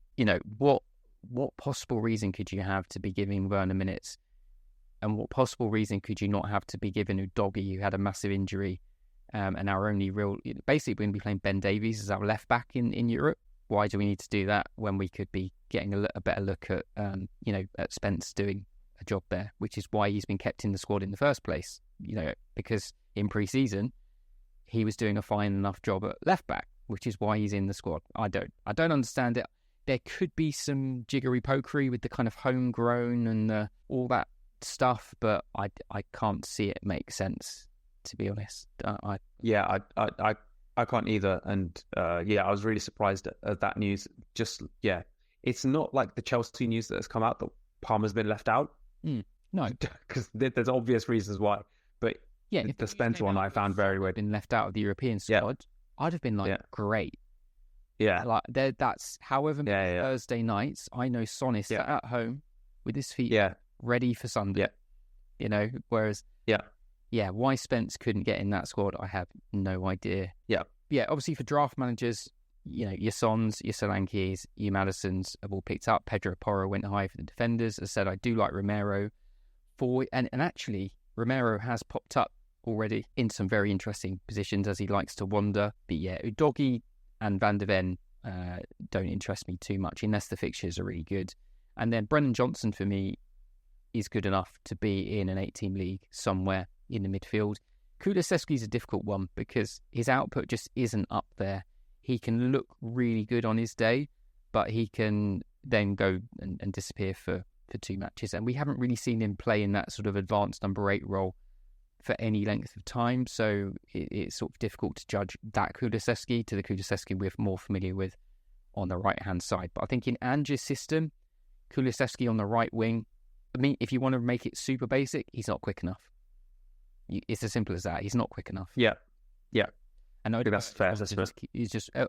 what possible reason could you have to be giving Werner minutes? And what possible reason could you not have to be giving Udogie, who had a massive injury, and our only real... Basically, we're going to be playing Ben Davies as our left-back in Europe. Why do we need to do that when we could be getting a better look at, at Spence doing a job there, which is why he's been kept in the squad in the first place, because in pre-season, he was doing a fine enough job at left-back, which is why he's in the squad. I don't understand it. There could be some jiggery-pokery with the kind of homegrown and all that stuff, but I can't see it make sense, to be honest. I can't either, and I was really surprised at that news. It's not like the Chelsea news that has come out that Palmer's been left out. No, because there's obvious reasons why, but if the Spence one I found very weird. Been left out of the European squad, I'd have been like, great. Like that's however many Thursday nights I know Son is sat at home with his feet ready for Sunday. Whereas why Spence couldn't get in that squad, I have no idea. Obviously for draft managers, your Sons, your Solankis, your Madisons have all picked up. Pedro Porro went high for the defenders. As I said, I do like Romero and actually Romero has popped up already in some very interesting positions as he likes to wander. But Udogie and Van de Ven don't interest me too much unless the fixtures are really good. And then Brennan Johnson for me is good enough to be in an 8-team league somewhere in the midfield. Kulusevski's a difficult one because his output just isn't up there. He can look really good on his day, but he can then go and disappear for 2 matches. And we haven't really seen him play in that sort of advanced number 8 role for any length of time. So it's sort of difficult to judge that Kulusevski to the Kulusevski we're more familiar with on the right-hand side. But I think in Ange's system, Kulusevski on the right wing, I mean, if you want to make it super basic, he's not quick enough. It's as simple as that. He's not quick enough. Yeah. And I think that's fair.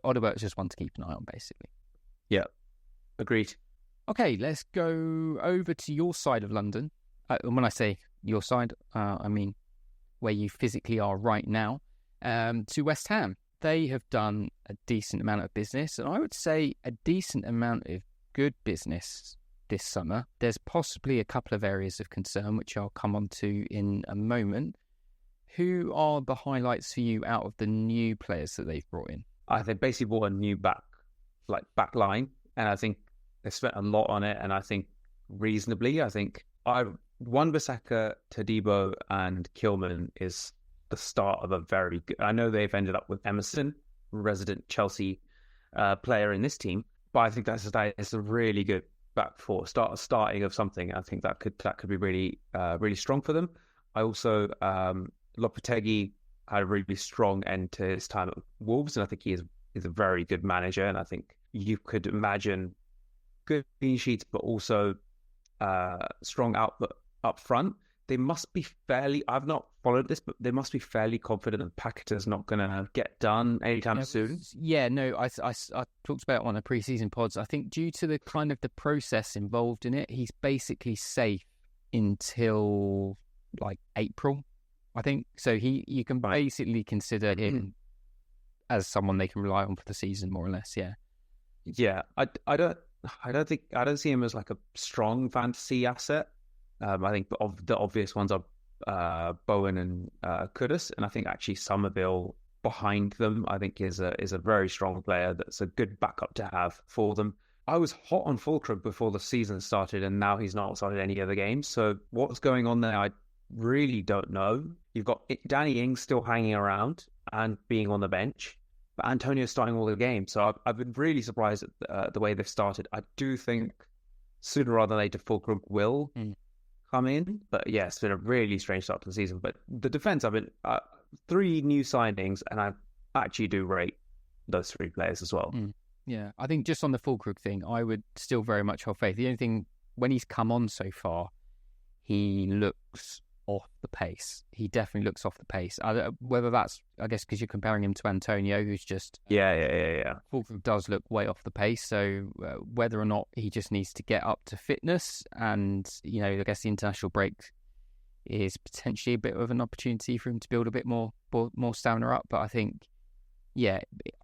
Odegaard's just one to keep an eye on, basically. Yeah, agreed. Okay, let's go over to your side of London. And when I say your side, I mean where you physically are right now, to West Ham. They have done a decent amount of business, and I would say a decent amount of good business this summer. There's possibly a couple of areas of concern, which I'll come on to in a moment. Who are the highlights for you out of the new players that they've brought in? They basically brought a new back line, and I think they spent a lot on it, and I think reasonably. I think Wan-Bissaka, Todibo, and Kilman is the start of a very good... I know they've ended up with Emerson, resident Chelsea player in this team, but I think it's a really good back four, starting of something. I think that could be really really strong for them. I also Lopetegui had a really strong end to his time at Wolves, and I think he is a very good manager. And I think you could imagine good clean sheets, but also strong output up front. They must be fairly. I've not followed this, but they must be fairly confident that Paqueta's not going to get done anytime soon. Yeah, no, I talked about it on a pre-season pods. I think due to the kind of the process involved in it, he's basically safe until like April, I think. So you can basically consider him as someone they can rely on for the season, more or less. Yeah. Yeah, I don't see him as like a strong fantasy asset. I think the obvious ones are Bowen and Kudus, and I think actually Somerville behind them, I think is a very strong player that's a good backup to have for them. I was hot on Fulkrug before the season started, and now he's not started any other games. So what's going on there? I really don't know. You've got Danny Ings still hanging around and being on the bench, but Antonio's starting all the games. So I've been really surprised at the way they've started. I do think sooner rather than later Fulkrug will come in, but yeah, it's been a really strange start to the season. But the defense, I've been 3 new signings, and I actually do rate those 3 players as well. Yeah, I think just on the Fulkrug thing, I would still very much hold faith. The only thing, when he's come on so far, he looks off the pace. He definitely looks off the pace. Whether that's, I guess, because you're comparing him to Antonio, who's just... Yeah. Fulkrug does look way off the pace, so whether or not he just needs to get up to fitness, and, I guess the international break is potentially a bit of an opportunity for him to build a bit more stamina up, but I think, yeah,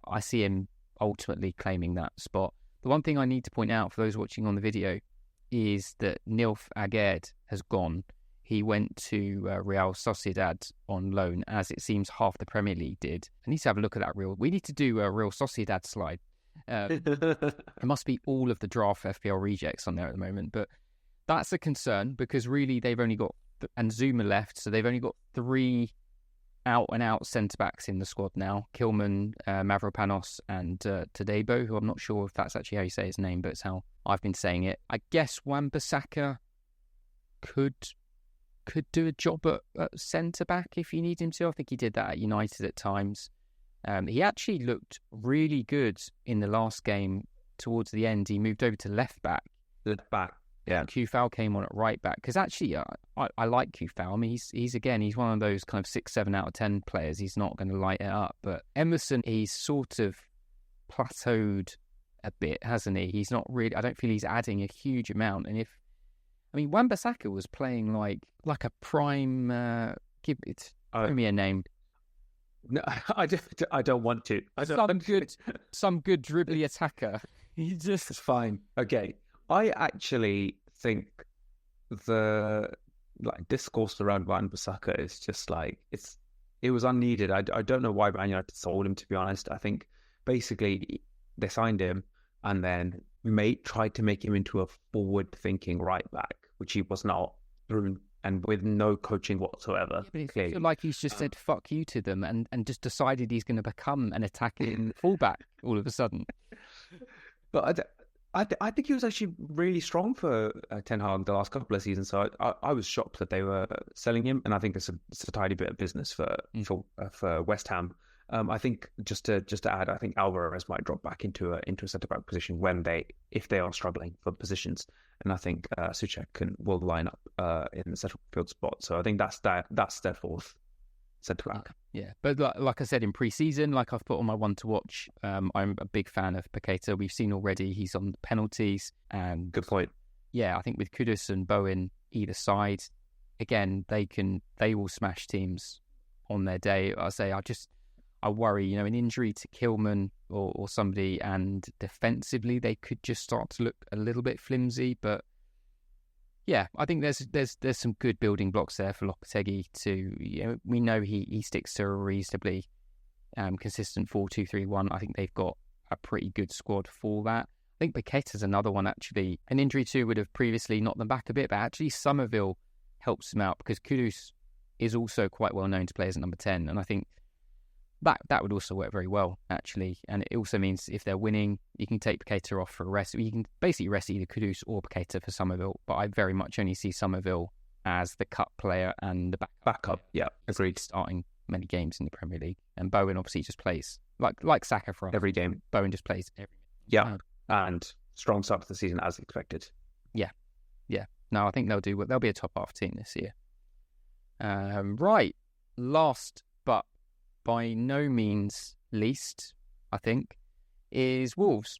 I see him ultimately claiming that spot. The one thing I need to point out for those watching on the video is that Nilf Aguerd has gone. He went to Real Sociedad on loan, as it seems half the Premier League did. I need to have a look at that we need to do a Real Sociedad slide. It must be all of the draft FPL rejects on there at the moment, but that's a concern because really they've only got, and Zuma left, so they've only got 3 out-and-out centre-backs in the squad now. Kilman, Mavropanos and Tadebo, who I'm not sure if that's actually how you say his name, but it's how I've been saying it. I guess Wan-Bissaka could do a job at centre-back if you need him to. I think he did that at United at times. He actually looked really good in the last game. Towards the end, he moved over to left-back. Yeah, Kufal came on at right back because actually I like Kufal. I mean, he's one of those kind of 6-7 out of 10 players. He's not going to light it up, but Emerson, he's sort of plateaued a bit, hasn't he? He's not really. I don't feel he's adding a huge amount. And Wan-Bissaka was playing like a prime. Give me a name. No, I don't want to. Some good dribbly attacker. It's fine. Okay. I actually think the discourse around Wan-Bissaka is just it was unneeded. I don't know why Man United sold him, to be honest. I think basically they signed him and then tried to make him into a forward-thinking right back, which he was not, and with no coaching whatsoever. Yeah, but I feel like he's just said fuck you to them and just decided he's going to become an attacking fullback all of a sudden. But I think he was actually really strong for Ten Hag the last couple of seasons. So I was shocked that they were selling him, and I think it's a tidy bit of business for West Ham. I think just to add, I think Alvarez might drop back into a centre back position if they are struggling for positions, and I think Souček will line up in the central field spot. So I think that's their 4th centre back. Yeah, but like I said in pre-season, like I've put on my one to watch, I'm a big fan of Paqueta. We've seen already he's on penalties, and good point. Yeah, I think with Kudus and Bowen either side, again they will smash teams on their day. I worry, an injury to Kilman or somebody, and defensively they could just start to look a little bit flimsy. But yeah, I think there's some good building blocks there for Lopetegui to. We know he sticks to a reasonably consistent 4-2-3-1. I think they've got a pretty good squad for that. I think Paqueta's another one actually. An injury too would have previously knocked them back a bit, but actually Somerville helps them out because Kudus is also quite well known to play as a number 10, and I think that would also work very well, actually. And it also means if they're winning, you can take Paqueta off for a rest. You can basically rest either Kudus or Paqueta for Somerville, but I very much only see Somerville as the cut player and the backup. Yeah, agreed. Starting many games in the Premier League, and Bowen obviously just plays like Saka for us. Every game. Bowen just plays every. Yeah, and strong start to the season as expected. Yeah. No, I think they'll be a top half team this year. Right, last but by no means least, I think, is Wolves.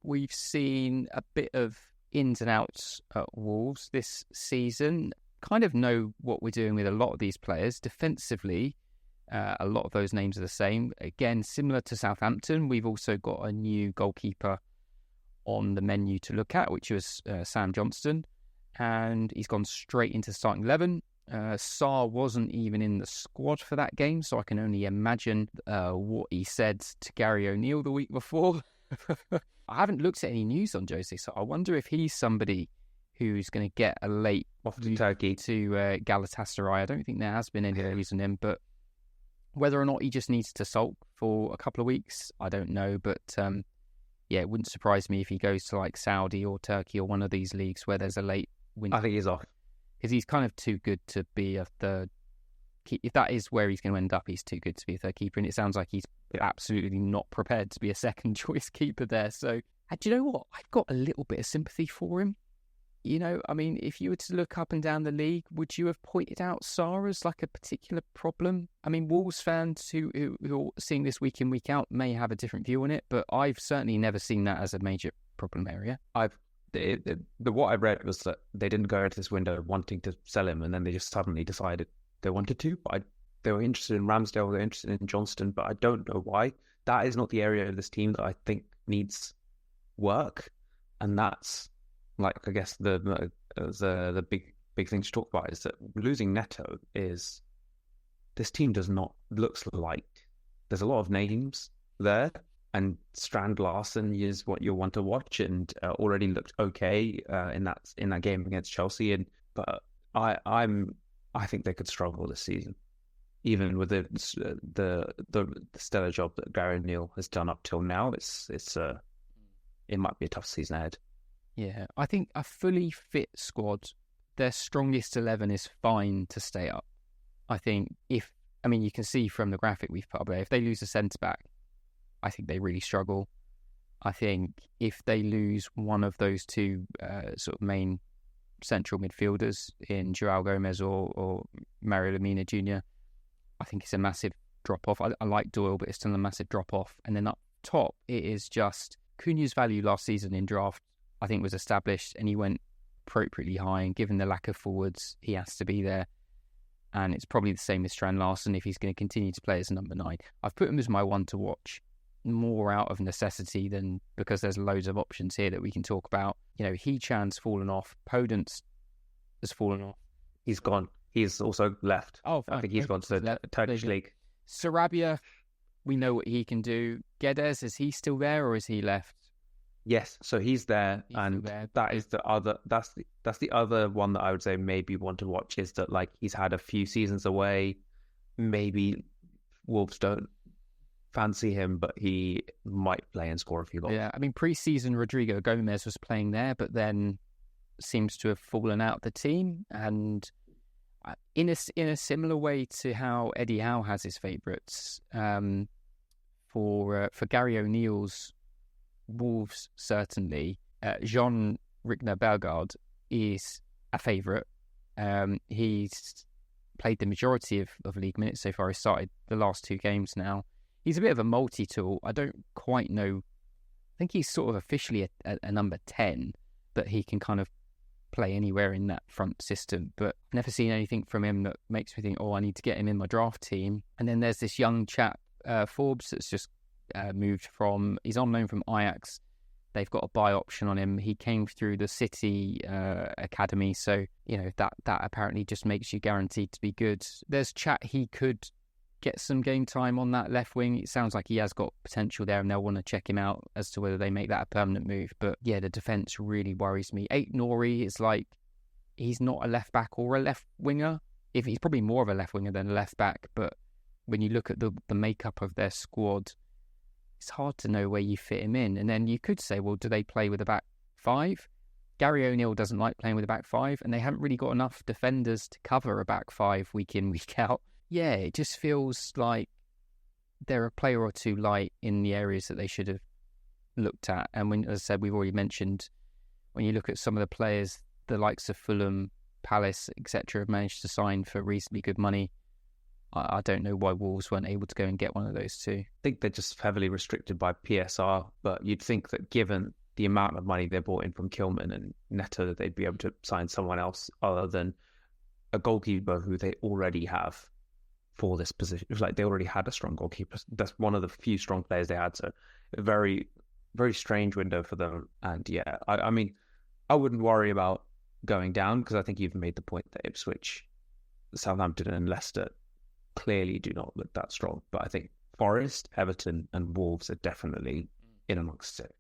We've seen a bit of ins and outs at Wolves this season. Kind of know what we're doing with a lot of these players. Defensively, a lot of those names are the same. Again, similar to Southampton, we've also got a new goalkeeper on the menu to look at, which was Sam Johnston, and he's gone straight into starting 11. Sarr wasn't even in the squad for that game, so I can only imagine what he said to Gary O'Neill the week before. I haven't looked at any news on Jose, so I wonder if he's somebody who's going to get a late off to Turkey to Galatasaray. I don't think there has been any news on him, but whether or not he just needs to sulk for a couple of weeks, I don't know. But it wouldn't surprise me if he goes to like Saudi or Turkey or one of these leagues where there's a late window. I think he's off. Because he's kind of too good to be a third. If that is where he's going to end up, he's too good to be a third keeper. And it sounds like he's absolutely not prepared to be a second choice keeper there. So, do you know what? I've got a little bit of sympathy for him. You know, I mean, if you were to look up and down the league, would you have pointed out Sarr as like a particular problem? I mean, Wolves fans who are seeing this week in, week out may have a different view on it, but I've certainly never seen that as a major problem area. What I read was that they didn't go into this window wanting to sell him, and then they just suddenly decided they wanted to. But they were interested in Ramsdale, they were interested in Johnston, but I don't know why. That is not the area of this team that I think needs work, and that's like, I guess the big thing to talk about is that losing Neto is, this team looks like there's a lot of names there. And Strand Larsen is what you'll want to watch, and already looked okay in that game against Chelsea. But I think they could struggle this season, even with the stellar job that Gary O'Neill has done up till now. It might be a tough season ahead. Yeah, I think a fully fit squad, their strongest 11 is fine to stay up. I think you can see from the graphic we've put up there, if they lose a centre back, I think they really struggle. I think if they lose one of those two sort of main central midfielders in Joao Gomez or Mario Lemina Jr., I think it's a massive drop-off. I like Doyle, but it's still a massive drop-off. And then up top, it is just Cunha's value last season in draft, I think, was established, and he went appropriately high. And given the lack of forwards, he has to be there. And it's probably the same with Strand Larsen if he's going to continue to play as a number 9. I've put him as my one to watch, more out of necessity than because there's loads of options here that we can talk about. You know, Hechan's fallen off. Podence has fallen off. He's gone. He's also left. Oh, I think he's gone to the Turkish league. Sarabia, we know what he can do. Guedes, is he still there or is he left? Yes, so he's there, that is the other. That's the other one that I would say maybe want to watch, is that like he's had a few seasons away. Maybe Wolves don't fancy him, but he might play and score a few goals. Yeah, I mean, pre-season Rodrigo Gomez was playing there, but then seems to have fallen out of the team. And in a similar way to how Eddie Howe has his favourites, for Gary O'Neill's Wolves, certainly Jean Rickner Bellegarde is a favourite. He's played the majority of league minutes so far. He started the last 2 games now. He's a bit of a multi-tool. I don't quite know. I think he's sort of officially a number 10, but he can kind of play anywhere in that front system. But I've never seen anything from him that makes me think, I need to get him in my draft team. And then there's this young chap, Forbes, that's just moved from, he's on loan from Ajax. They've got a buy option on him. He came through the City academy, so that apparently just makes you guaranteed to be good. There's chat he could get some game time on that left wing. It sounds like he has got potential there, and they'll want to check him out as to whether they make that a permanent move. But yeah, the defence really worries me. Nori is like, he's not a left back or a left winger. If he's probably more of a left winger than a left back, but when you look at the makeup of their squad, it's hard to know where you fit him in. And then you could say, well, do they play with a back 5? Gary O'Neill doesn't like playing with a back five, and they haven't really got enough defenders to cover a back five week in, week out. Yeah, it just feels like they're a player or two light in the areas that they should have looked at. And when, as I said, we've already mentioned, when you look at some of the players, the likes of Fulham, Palace, etc., have managed to sign for reasonably good money. I don't know why Wolves weren't able to go and get one of those two. I think they're just heavily restricted by PSR, but you'd think that given the amount of money they brought in from Kilman and Neto, that they'd be able to sign someone else other than a goalkeeper who they already have for this position. It was like they already had a strong goalkeeper. That's one of the few strong players they had. So a very, very strange window for them. And yeah, I mean, I wouldn't worry about going down because I think you've made the point that Ipswich, Southampton and Leicester clearly do not look that strong. But I think Forest, Everton and Wolves are definitely in amongst it.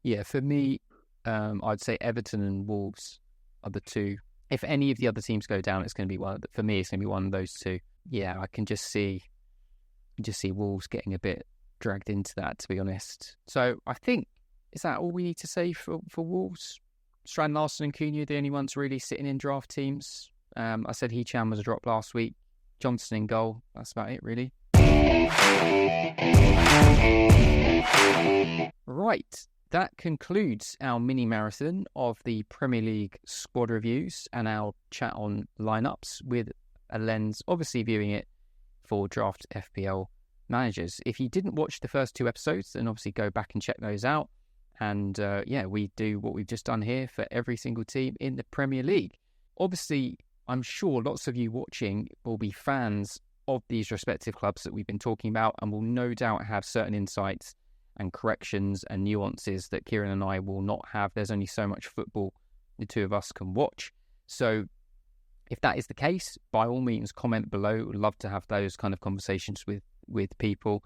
Yeah, for me, I'd say Everton and Wolves are the two. If any of the other teams go down, it's going to be one. For me, it's going to be one of those two. Yeah, I can just see Wolves getting a bit dragged into that, to be honest. So I think, is that all we need to say for Wolves? Strand Larson and Cunha, the only ones really sitting in draft teams. I said Hee-Chan was a drop last week. Johnson in goal. That's about it, really. Right. That concludes our mini marathon of the Premier League squad reviews and our chat on lineups with a lens, obviously viewing it for Draft FPL managers. If you didn't watch the first two episodes, then obviously go back and check those out. And we do what we've just done here for every single team in the Premier League. Obviously, I'm sure lots of you watching will be fans of these respective clubs that we've been talking about and will no doubt have certain insights and corrections and nuances that Kiran and I will not have. There's only so much football the two of us can watch. So if that is the case, by all means, comment below. We'd love to have those kind of conversations with people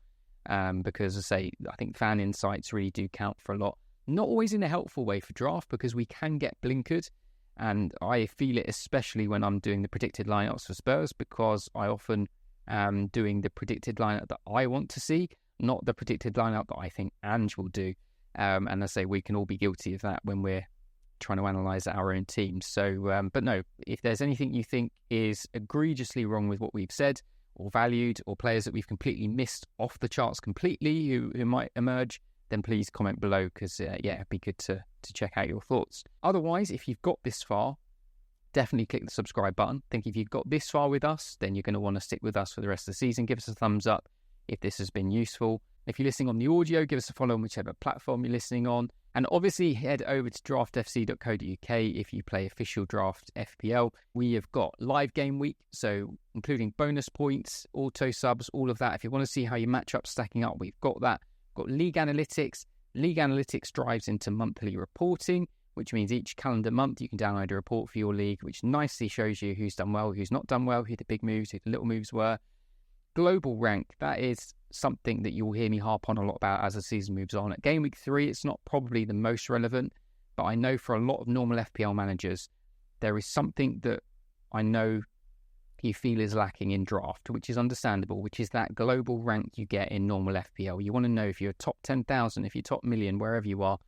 because, as I say, I think fan insights really do count for a lot. Not always in a helpful way for draft because we can get blinkered. And I feel it especially when I'm doing the predicted lineups for Spurs because I often am doing the predicted lineup that I want to see, not the predicted lineup that I think Ange will do. And I say we can all be guilty of that when we're trying to analyse our own teams. So, but no, if there's anything you think is egregiously wrong with what we've said or valued or players that we've completely missed off the charts completely who might emerge, then please comment below because, it'd be good to check out your thoughts. Otherwise, if you've got this far, definitely click the subscribe button. I think if you've got this far with us, then you're going to want to stick with us for the rest of the season. Give us a thumbs up if this has been useful. If you're listening on the audio, give us a follow on whichever platform you're listening on. And obviously, head over to draftfc.co.uk if you play official Draft FPL. We have got live game week, so including bonus points, auto subs, all of that. If you want to see how your matchup's stacking up, we've got that. Got League Analytics. League Analytics drives into monthly reporting, which means each calendar month you can download a report for your league, which nicely shows you who's done well, who's not done well, who the big moves, who the little moves were. Global rank, that is something that you'll hear me harp on a lot about as the season moves on. At Game Week 3, it's not probably the most relevant, but I know for a lot of normal FPL managers, there is something that I know you feel is lacking in draft, which is understandable, which is that global rank you get in normal FPL. You want to know if you're top 10,000, if you're top million, wherever you are.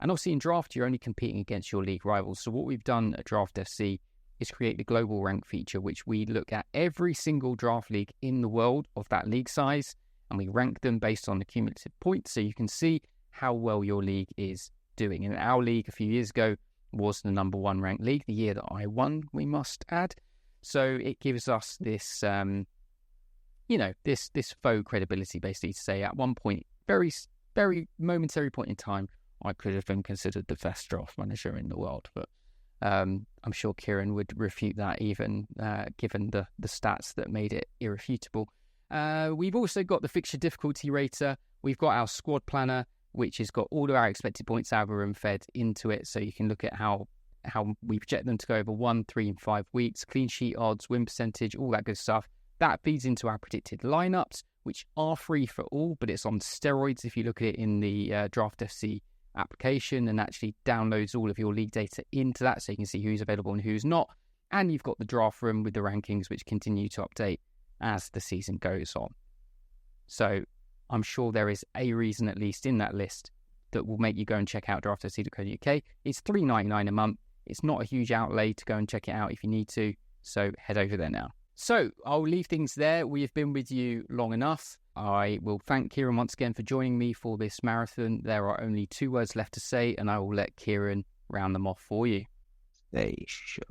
And obviously in draft, you're only competing against your league rivals. So what we've done at Draft FC is create the global rank feature, which we look at every single draft league in the world of that league size, and we rank them based on the cumulative points, so you can see how well your league is doing. And our league a few years ago was the number one ranked league, the year that I won, we must add. So it gives us this, this faux credibility, basically, to say at one point, very, very momentary point in time, I could have been considered the best draft manager in the world. But I'm sure Kiran would refute that, even given the stats that made it irrefutable. We've also got the fixture difficulty rater. We've got our squad planner, which has got all of our expected points algorithm fed into it, so you can look at how we project them to go over 1, 3, and 5 weeks, clean sheet odds, win percentage, all that good stuff. That feeds into our predicted lineups, which are free for all, but it's on steroids if you look at it in the Draft FC application, and actually downloads all of your league data into that so you can see who's available and who's not. And you've got the draft room with the rankings, which continue to update as the season goes on. So I'm sure there is a reason, at least in that list, that will make you go and check out draftfc.co.uk. It's $3.99 a month. It's not a huge outlay to go and check it out if you need to. So head over there now. So I'll leave things there. We have been with you long enough. I will thank Kiran once again for joining me for this marathon. There are only 2 words left to say, and I will let Kiran round them off for you. Stay shook.